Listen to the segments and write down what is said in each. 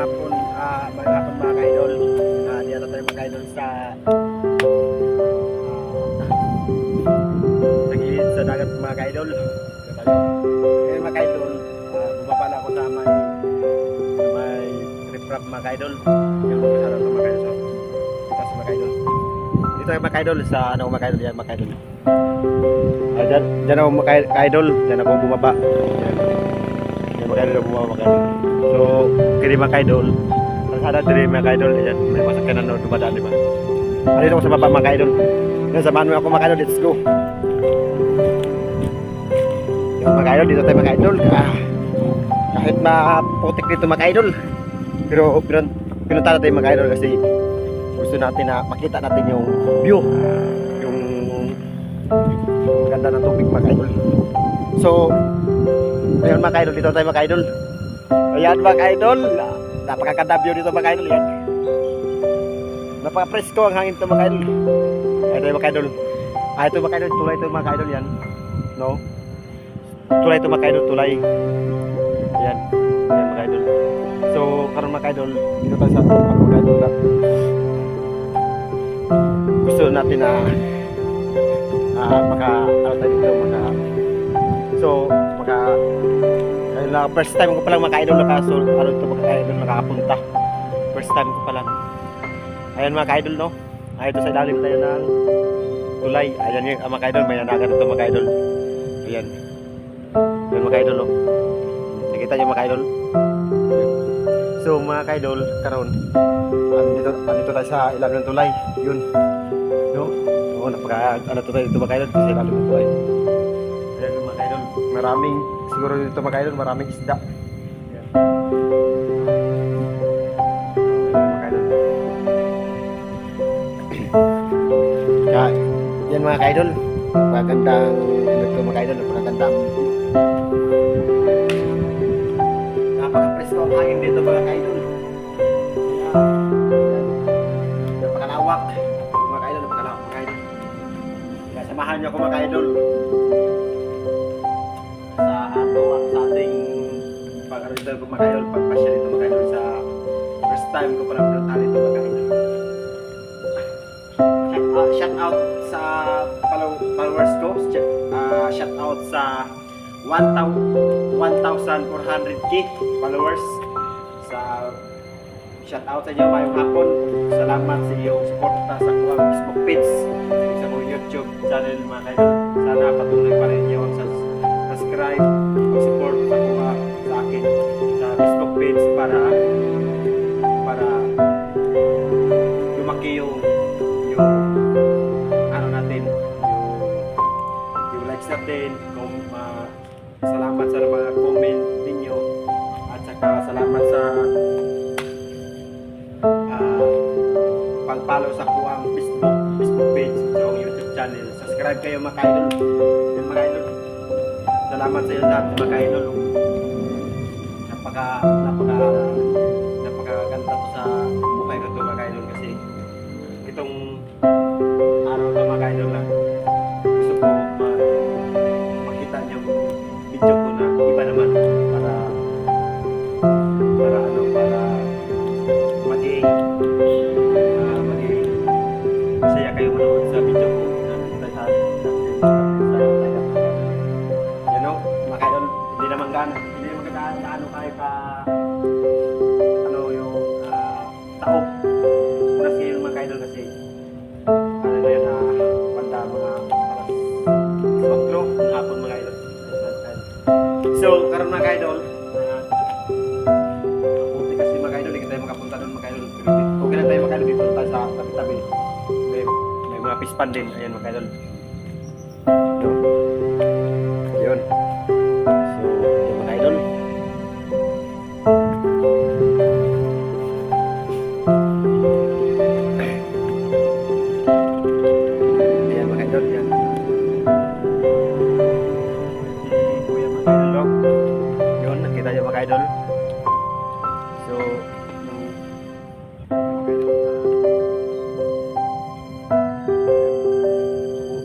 hapon, mga ka-idol. Dito tayo mga ka-idol sa gilid sa dagat mga ka-idol. Ngayon mga ka-idol, bumaba na ako sa may riprap mga ka-idol. Yung masarap na mga ka-idol. Dito sa mga ka-idol. Dito tayo mga ka-idol sa ano mga ka-idol yan mga ka-idol. Diyan ako mga ka-idol, diyan ako bumaba. Yan mga ka-idol bumaba mga ka-idol. So, kini mga ka-idol, sana diri mga ka-idol, yan, may masakyan na dumadaan, di ba? Dito ako sa baba mga ka-idol. Yan, samahan mo ako mga ka-idol, let's go. Yan mga ka-idol, dito tayo mga ka-idol. Kahit maputik dito mga ka-idol, pero pinunta natin mga ka-idol kasi gusto natin na makita natin yung view, yung ganda ng tubig mga ka-idol. So, ayun mga ka-idol, dito tayo mga ka-idol. Ayan mga ka-idol, napakaganda view dito mga ka-idol yan. Napaka-presko ang hangin ito mga ka-idol. Ito mga ka-idol. Ito mga ka-idol, tulay ito mga ka-idol yan. No? Tulay ito mga ka-idol, tulay. Ayan, ayan mga ka-idol. So, karon mga ka-idol, dito tayo sa mga ka-idol na gusto natin na first time ko palang maka-idol nakapunta. First time ko palang. Ayan mga ka-idol no. Ito sa ilalim tayo ng tulay. Ayan yung mga ka-idol, may nanagan ito mga ka-idol. Ayan. Ayan mga ka-idol no. Nakita niyo mga ka-idol. So mga ka-idol, karon andito tayo sa ilalim ng tulay. Yun. No? Oo, ano to tayo dito mga ka-idol sa ilalim ng tulay. Ayan mga ka-idol. Maraming siguro dito mga ka-idol, maraming isda. Ayan. Kaya, yan mga ka-idol, magandang ito mga ka-idol, magandang napaka-presko ang hangin dito mga ka-idol. Napakalawak mga ka-idol, napakalawak mga ka-idol. Kaya samahan niyo ako mga ka-idol sa ating pag-arito ko mga ka-idol, pagpasya dito mga ka-idol sa first time ko pala pinuntahan dito mga ka-idol. Shout out sa followers ko, shout out sa 1,400k followers. Shout out sa inyo mayong hapon. Salamat sa iyong suporta sa kuwang Facebook page, sa kuwang YouTube channel mga ka-idol. Sana patuloy pa rin yung subscribe, support sa kuwang sa akin sa Facebook page para lumaki yung ano natin, yung likes natin. Salamat sa mga comment ninyo at saka salamat sa pag-follow sa kuwang Facebook page, sa YouTube channel. Subscribe kayo mga ka-idol. Yung mga ka-idol, salamat sa inyo lahat mga ka-idol. Napakaganda to sa buhay ko to mga ka-idol kasi itong araw to mga ka-idol na gusto ko makita nyo video ko na iba naman para maging masaya kayo manood sa video ko na sa you know mga ka-idol, hindi naman gaano kayo ka yung taok na siya mga ka-idol kasi ano na yun banda mga alas 4 ng hapon mga ka-idol. So karon mga ka-idol, buti kasi mga ka-idol, hindi tayo makapunta doon mga ka-idol. Okay lang tayo mga ka-idol, dito tayo sa tabi-tabi. May mga pispan din, ayan mga ka-idol. Yun. So yun mga ka-idol. Ayan mga ka-idol, yan. Nakita nyo mga ka-idol. So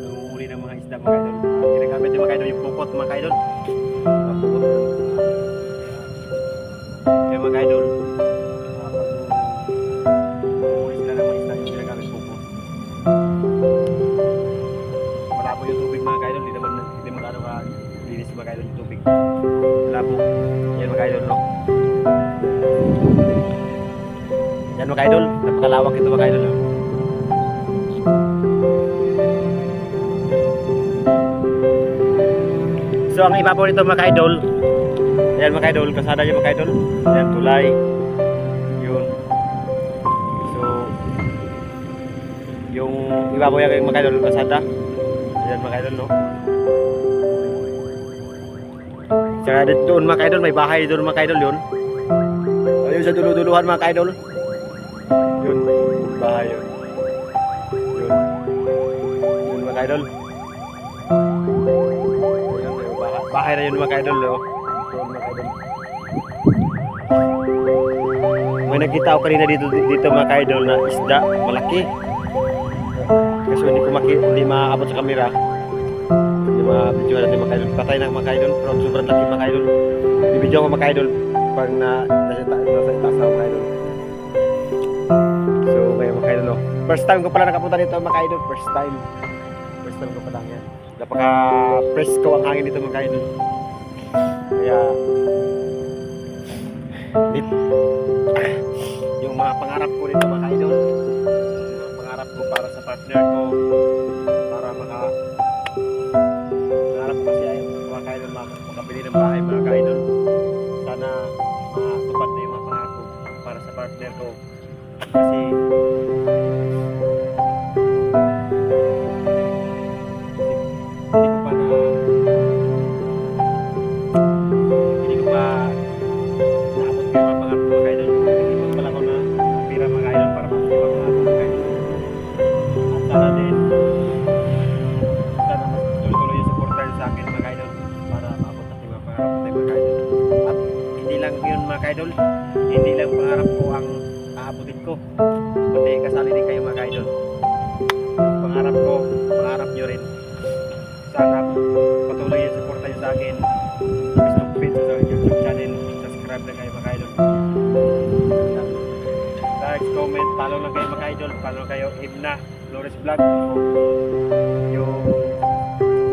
nanguhuli ng mga isda mga ka-idol. Ginagamit yung mga ka-idol yung pupot mga ka-idol. Pupot. Kaya mga ka-idol, mga idol, no? Yan mga idol, napakalawak ito mga idol, no? So ang ibabaw nito mga idol, ayan mga idol, kasada yung mga idol, ayan tulay, yun. So yung ibabaw yung mga idol, kasada, ayan mga idol, no? Saka doon mga idol, may bahay doon mga idol, yun. Ayun sa dulo-duluhan mga idol, yun, bahay yun, yun, yun mga idol. Bahay na yun mga idol, no? May nakita ako kanina dito mga idol na isda, malaki. Kasi hindi maabot sa camera. Hindi ma-video natin mga idol. Patay na mga idol, pero sobrang laki mga idol. I-video ko mga idol pag nasa itaas na mga idol. So kaya mga idol, no? First time ko pala nakapunta dito mga idol, first time ko pala yan. Napaka-presko ang hangin dito mga idol. Kaya yung mga pangarap ko dito mga idol, yung pangarap ko para sa partner ko, para pangarap ko kasi ay mga idol, makabili ng bahay mga idol. Sana matupad na yung mga pangarap ko para sa partner ko. Kasi idol, hindi lang pangarap ko ang aabutin ko, kundi kasali din kayo mga idol. Pangarap ko, pangarap nyo rin. Sana patuloy yung suporta nyo sa akin sa Facebook page, sa YouTube channel. Subscribe na kayo mga idol. Like, comment, follow lang kayo mga idol. Follow kayo Ibna Flores Vlog, yung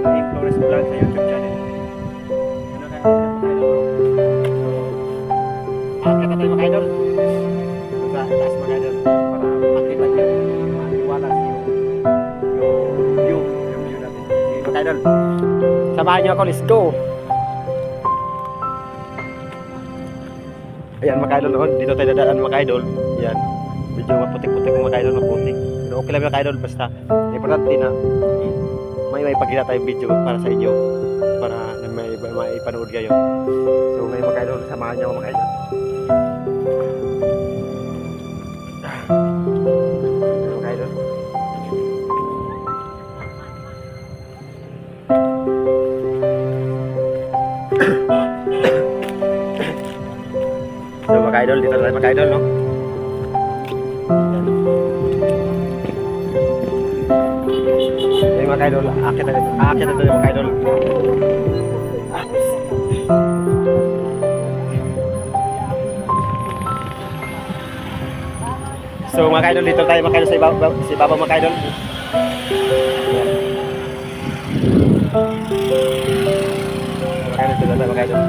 Ibna Flores Vlog sa YouTube channel. Ano kayo mga idol? Akit na tayo mga idol sa taas mga idol para makita nyo, maliwalas yung view natin. Sige mga idol, samahan nyo ako, let's go. Ayan mga idol, dito tayo dadaan mga idol. Ayan, medyo maputik-putik mga idol, maputik, pero okay lang mga idol, basta importante na may pagkita tayong video para sa inyo, para may panood kayo. So ngayon mga idol, samahan nyo ako mga idol. So mga idol, dito tayo mga idol, no? Yan mga idol, akit na tayo mga idol. So mga idol, dito tayo mga idol sa ibabaw mga idol. Dito tayo mga idol.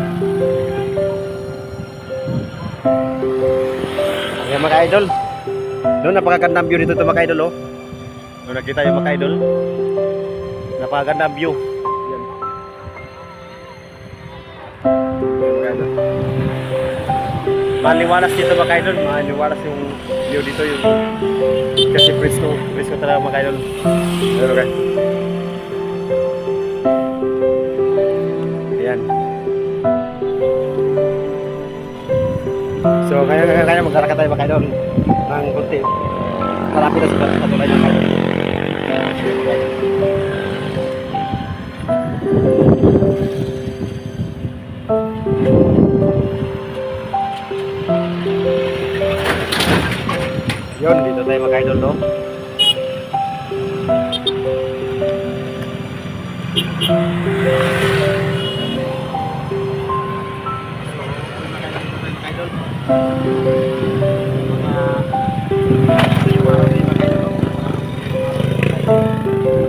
Ayan mga idol, doon napakagandang view dito mga idol, oh. Doon nakita yung mga idol, napakagandang view. Ayan. Ayan mga idol, maliwalas dito mga idol, maliwalas yung view dito, yung kasi presko talaga mga idol. Ayan okay. Ayan. So kaya maglalakad tayo mga idol ng kunti. Malapit na sa tulay ng idol. Yun, dito tayo mga idol, no?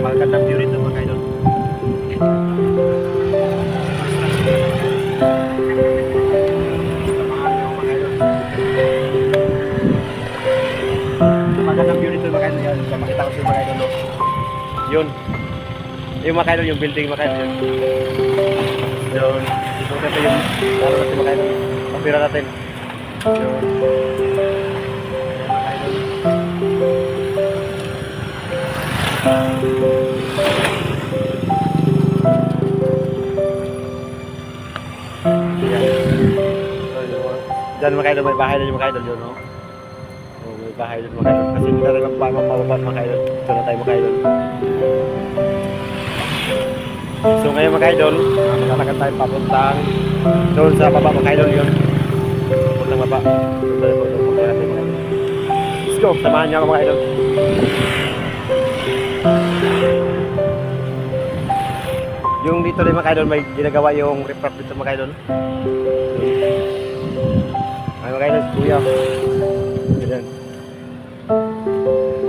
Magandang view rito mga idol. idol, sa makita ko siya mga idol, no? Yun. Yung mga idol, yung building mga idol, yun. Yun. Ito natin yung, lalo natin mga idol. Papira natin. Yun. Diyan mga idol, may bahay na yung mga idol yun, no? Oh, may bahay doon mga idol. Kasi hindi na rin mababa mga idol. Ito na tayo mga idol. So ngayon mga idol, maglalakad tayo papuntang doon sa baba mga idol yun. Papuntang baba. Doon tayo mga idol. Let's go, samahan niyo ako mga idol. Yung dito rin mga idol, may ginagawa yung riprap dito mga idol. Ay mga idol, kuya. Ganyan.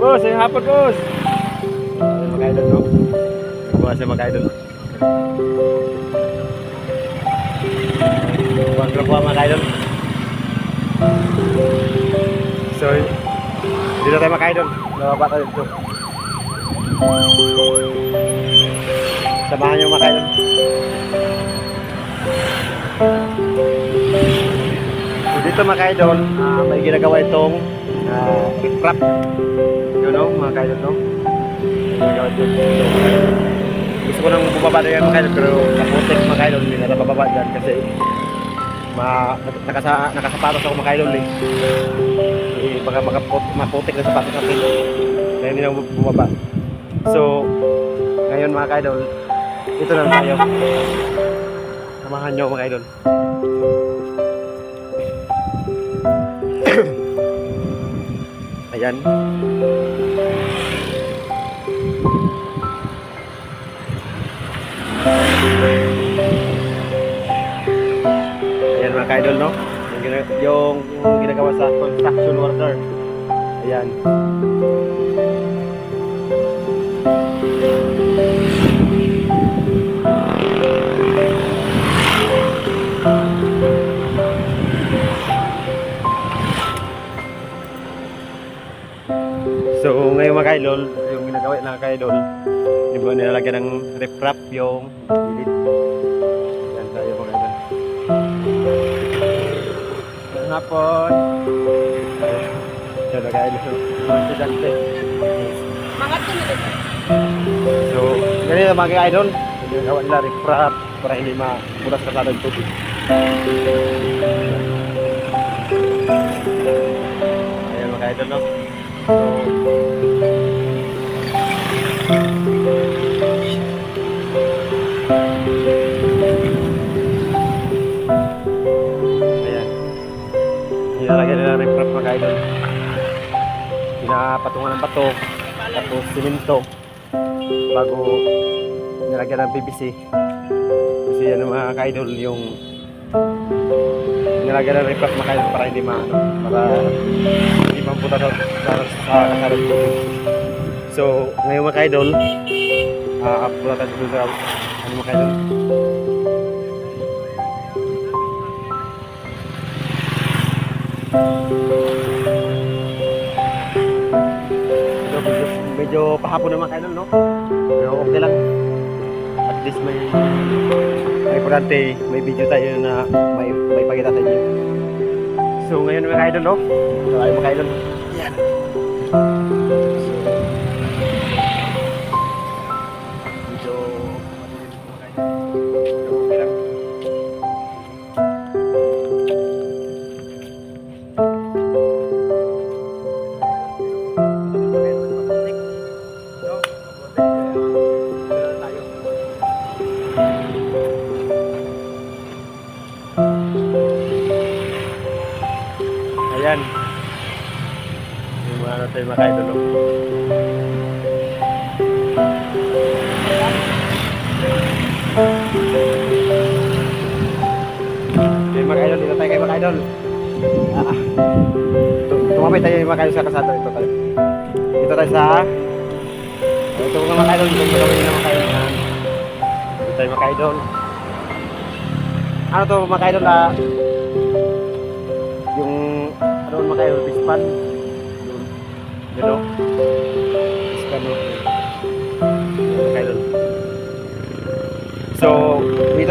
Boss, ay hapon boss. Ay mga idol, no? Nagawa siya mga idol. Buwan grawa mga idol. So, dito tayo mga idol. Nababa tayo dito. Samahan niyo mga idol. So, dito mga idol, may ginagawa itong riprap. You know, mga idol, no? Ginagawa ito. Gusto ko nang bumaba na yan mga idol, pero naputik mga idol, hindi na bababa dyan kasi nakasapatos ako mga idol eh. Baka maputik na sapatos natin. Kaya hindi na bumaba. So, ngayon mga idol, ito na tayo. Samahan nyo mga idol. Ayan. Ayan mga idol, no? Yung ginagawa sa construction worker. Ayan. So ngayon mga idol, yung ginagawa ng mga idol, yung ba nilalagyan ng riprap yung gilid. Yan tayo mga idol. Good hapon. Yan mga idol, mga estudyante. So ganyan mga idol, yung ginagawa nila riprap para hindi mabulas ka ng tubig. Ayan mga idol, no? Ayan. Nilalagyan nila ng riprap mga idol. Pinapatungan ng bato, tapos simento bago nilagyan ng PVC. Kasi yan mga idol yung nilagyan ng riprap mga idol para hindi mamputa sa kasarap ko. So, ngayon mga idol, punta tayo dito sa mga idol. So, medyo pahapon na mga idol, no? Pero okay lang. At least may importante, may video tayo na may pakita tayo. So ngayon mga idol, no? So tayo mga idol. Yan. So okay lang. Ayan. Yung mga tayo mga idol. Okay mga idol, dito tayo kayo mga idol. Tumamay tayo mga idol sa kasado. Dito tayo sa ito mga idol, dito mga idol. Dito tayo mga idol. Ano to mga idol yung ano mga idol, pispan. Gano?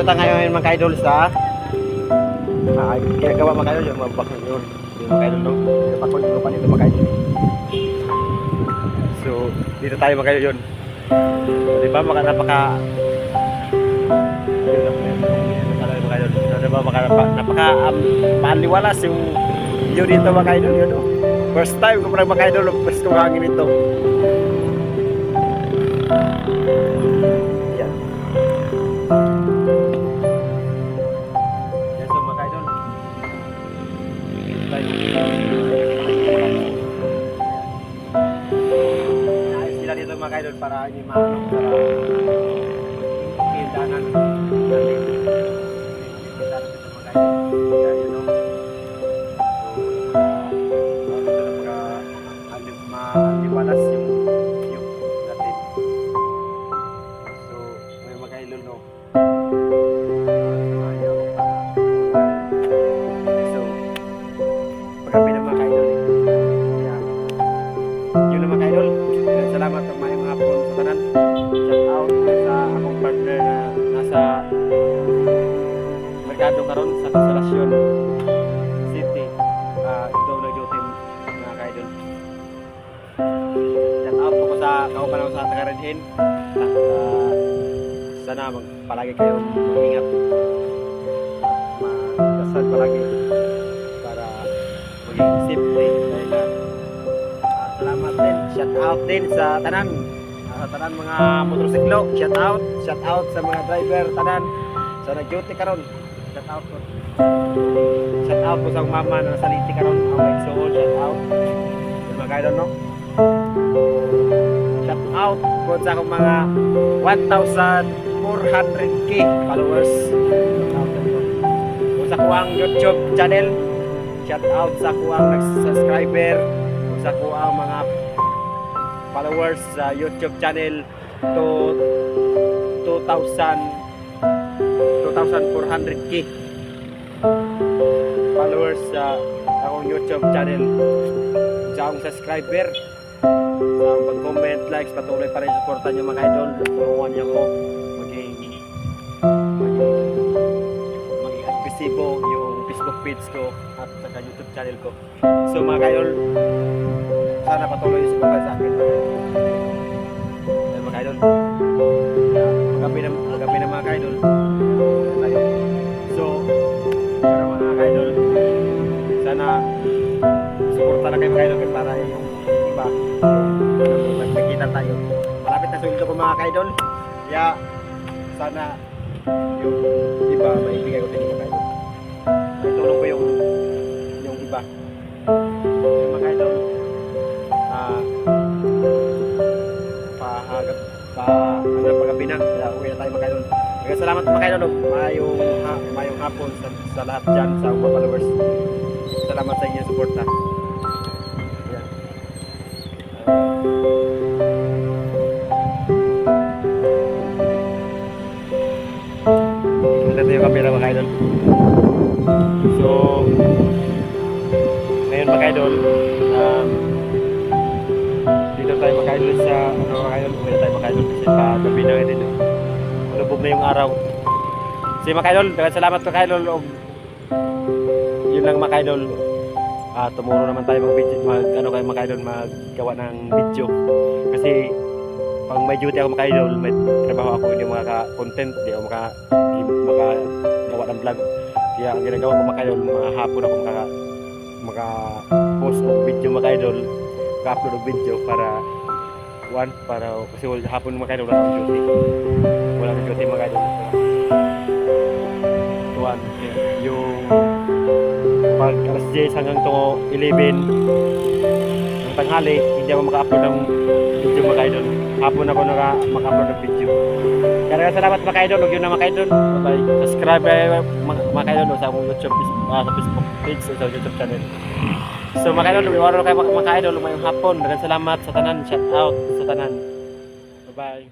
ta ngayon mga idol sa gawa mga idol yung mabak yun. Yung mga idol no. Napakon yung lupa nito mga idol. So, dito tayo mga idol yun. So, di ba napaka maliwalas yung view dito mga idol yun. First time ko parang mga idol, first ko hangin ito. Yan. Yan so mga idol. Ayos sila dito mga idol para hindi maano para kindanan natin. Maliwalas yung view natin. So, may mga idol no. So, pagkabi ng mga idol. Kaya, yun ang mga idol. Salamat sa mga hapon sa tanan. Shout out sa akong partner na nasa merkado karon sa Consolacion City. Ito nag-duty mga idol. Shout out po sa kauban sa taga-Redhin. Sana palagi kayo mag-ingat. Magdasal palagi para maging safety. Salamat din. Shout out din sa tanan. Sa tanan mga motorsiklo. Shout out sa mga driver tanan. Sa nag-duty karon. Shout out po. Shout out po sa mama na nasa Liti karon. Ang nagsuol. Shout out. Yung mga idol no. Shout out po sa akong mga 1,400k followers. Po sa kuang YouTube channel. Shout out sa kuang nag-subscriber. Sa kuang mga followers sa YouTube channel to 2,400k followers sa akong YouTube channel. Sa akong subscriber. Sa pag-comment, likes, patuloy pa rin supportan nyo mga idol. Turuan nyo ko maging agresibo yung Facebook page ko at saka YouTube channel ko. So mga idol, sana patuloy yung suportan sa akin mga idol. Magabi na mga idol. So, para mga idol, sana suportan na kayo mga idol para yung iba magkita tayo. Malapit na sweldo ko mga idol. Kaya sana yung iba maibigay ko din mga idol. Tulong ko yung iba. Yung mga idol pagabi na. Kaya uwi na tayo mga idol. Kaya salamat mga idol. Mayong hapon sa lahat dyan sa mga followers. Salamat sa inyong suporta. Ito yung kamera mga idol. So ngayon mga idol, dito tayo mga idol sa mga idol, dito tayo mga idol kasi gabi na ngayon dito. Malubog na yung araw. So mga idol, salamat mga idol. Yun lang mga idol. Tomorrow naman tayo mga idol maggawa ng video. Kasi pag may duty ako mga idol, may trabaho ako, hindi maka-content, hindi ako makagawa ng vlog. Kaya ang ginagawa ko mga idol, mga hapon ako maka-post ng video mga idol, maka-upload ng video para kasi hapon mga idol wala akong duty mga idol. Yung pag alas 10 hanggang to 11 ng tanghali, hindi ako maka-upload ng video mga idol. Hapon ako maka-upload ng video. Kaya salamat mga idol. Huwag yun na mga idol. Bye. Subscribe mga idol sa akong YouTube, sa Facebook page, sa YouTube channel. So mga idol, lumiwaro kayo mga idol. Lumayong hapon. Dagan salamat sa tanan. Shout out sa tanan. Bye bye.